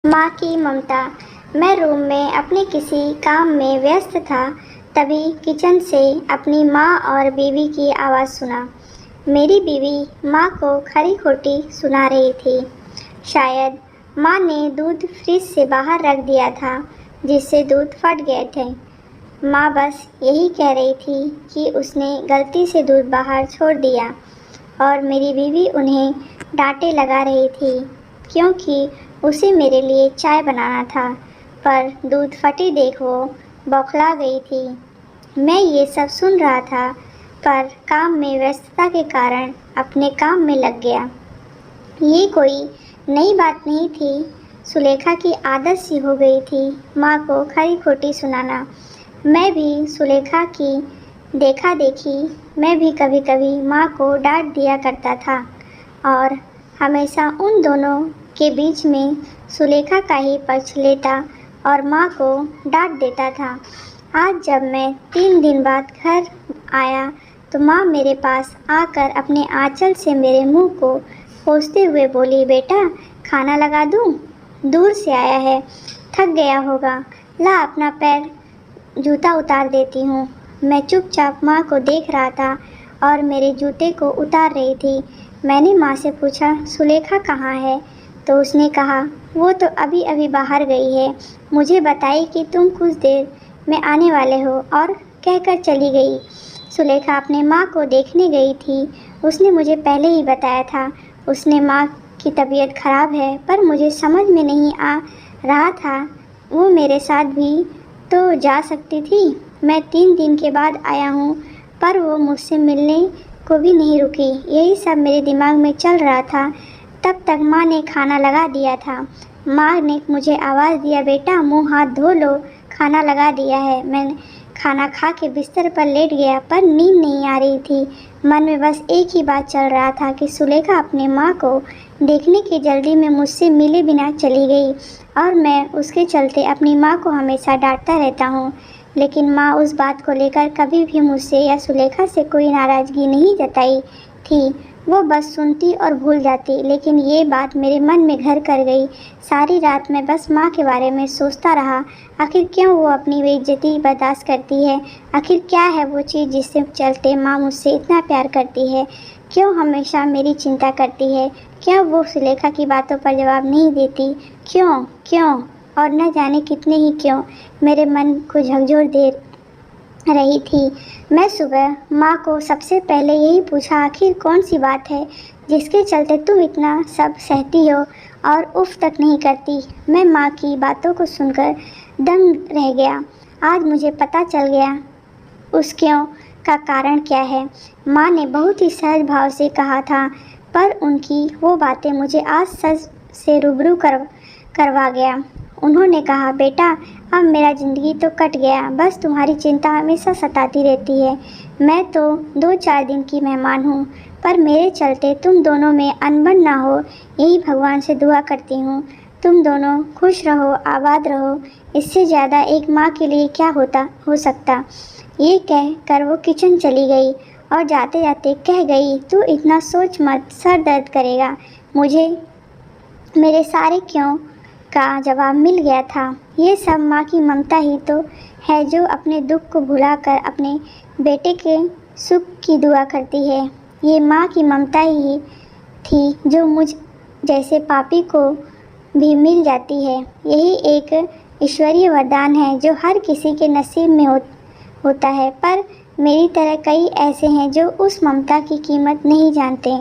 माँ की ममता। मैं रूम में अपने किसी काम में व्यस्त था, तभी किचन से अपनी माँ और बीवी की आवाज़ सुना। मेरी बीवी माँ को खरी खोटी सुना रही थी। शायद माँ ने दूध फ्रिज से बाहर रख दिया था, जिससे दूध फट गए थे। माँ बस यही कह रही थी कि उसने गलती से दूध बाहर छोड़ दिया, और मेरी बीवी उन्हें डांटे लगा रही थी क्योंकि उसे मेरे लिए चाय बनाना था, पर दूध फटी देख वो बौखला गई थी। मैं ये सब सुन रहा था, पर काम में व्यस्तता के कारण अपने काम में लग गया। ये कोई नई बात नहीं थी। सुलेखा की आदत सी हो गई थी माँ को खरी खोटी सुनाना। मैं भी सुलेखा की देखा देखी मैं भी कभी कभी माँ को डांट दिया करता था, और हमेशा उन दोनों के बीच में सुलेखा का ही पक्ष लेता और माँ को डांट देता था। आज जब मैं 3 दिन बाद घर आया तो माँ मेरे पास आकर अपने आंचल से मेरे मुंह को पोंछते हुए बोली, बेटा खाना लगा दूँ? दूर से आया है, थक गया होगा, ला अपना पैर जूता उतार देती हूँ। मैं चुपचाप माँ को देख रहा था और मेरे जूते को उतार रही थी। मैंने माँ से पूछा, सुलेखा कहाँ है? तो उसने कहा, वो तो अभी अभी बाहर गई है, मुझे बताई कि तुम कुछ देर में आने वाले हो, और कहकर चली गई। सुलेखा अपने माँ को देखने गई थी। उसने मुझे पहले ही बताया था। उसने माँ की तबीयत खराब है, पर मुझे समझ में नहीं आ रहा था वो मेरे साथ भी तो जा सकती थी। मैं 3 दिन के बाद आया हूँ, पर वो मुझसे मिलने को भी नहीं रुकी। यही सब मेरे दिमाग में चल रहा था। तब तक माँ ने खाना लगा दिया था। माँ ने मुझे आवाज़ दिया, बेटा मुंह हाथ धो लो, खाना लगा दिया है। मैं खाना खा के बिस्तर पर लेट गया, पर नींद नहीं आ रही थी। मन में बस एक ही बात चल रहा था कि सुलेखा अपने माँ को देखने की जल्दी में मुझसे मिले बिना चली गई, और मैं उसके चलते अपनी माँ को हमेशा डांटता रहता हूँ। लेकिन माँ उस बात को लेकर कभी भी मुझसे या सुलेखा से कोई नाराज़गी नहीं जताई थी। वो बस सुनती और भूल जाती, लेकिन ये बात मेरे मन में घर कर गई। सारी रात मैं बस माँ के बारे में सोचता रहा। आखिर क्यों वो अपनी बेइज्जती बर्दाश्त करती है? आखिर क्या है वो चीज़ जिससे चलते माँ मुझसे इतना प्यार करती है? क्यों हमेशा मेरी चिंता करती है? क्यों वो सुलेखा की बातों पर जवाब नहीं देती? क्यों क्यों और न जाने कितने ही क्यों मेरे मन को झकझोर दे रही थी। मैं सुबह माँ को सबसे पहले यही पूछा, आखिर कौन सी बात है जिसके चलते तुम इतना सब सहती हो और उफ तक नहीं करती? मैं माँ की बातों को सुनकर दंग रह गया। आज मुझे पता चल गया उस क्यों का कारण क्या है। माँ ने बहुत ही सहज भाव से कहा था, पर उनकी वो बातें मुझे आज सच से रूबरू करवा गया। उन्होंने कहा, बेटा अब मेरा ज़िंदगी तो कट गया, बस तुम्हारी चिंता हमेशा सताती रहती है। मैं तो 2-4 दिन की मेहमान हूँ, पर मेरे चलते तुम दोनों में अनबन ना हो, यही भगवान से दुआ करती हूँ। तुम दोनों खुश रहो, आबाद रहो, इससे ज़्यादा एक माँ के लिए क्या हो सकता। ये कह कर वो किचन चली गई और जाते जाते कह गई, तू इतना सोच मत, सर दर्द करेगा। मुझे मेरे सारे क्यों का जवाब मिल गया था। ये सब माँ की ममता ही तो है, जो अपने दुख को भुलाकर अपने बेटे के सुख की दुआ करती है। ये माँ की ममता ही थी जो मुझ जैसे पापी को भी मिल जाती है। यही एक ईश्वरीय वरदान है जो हर किसी के नसीब में होता है, पर मेरी तरह कई ऐसे हैं जो उस ममता की कीमत नहीं जानते।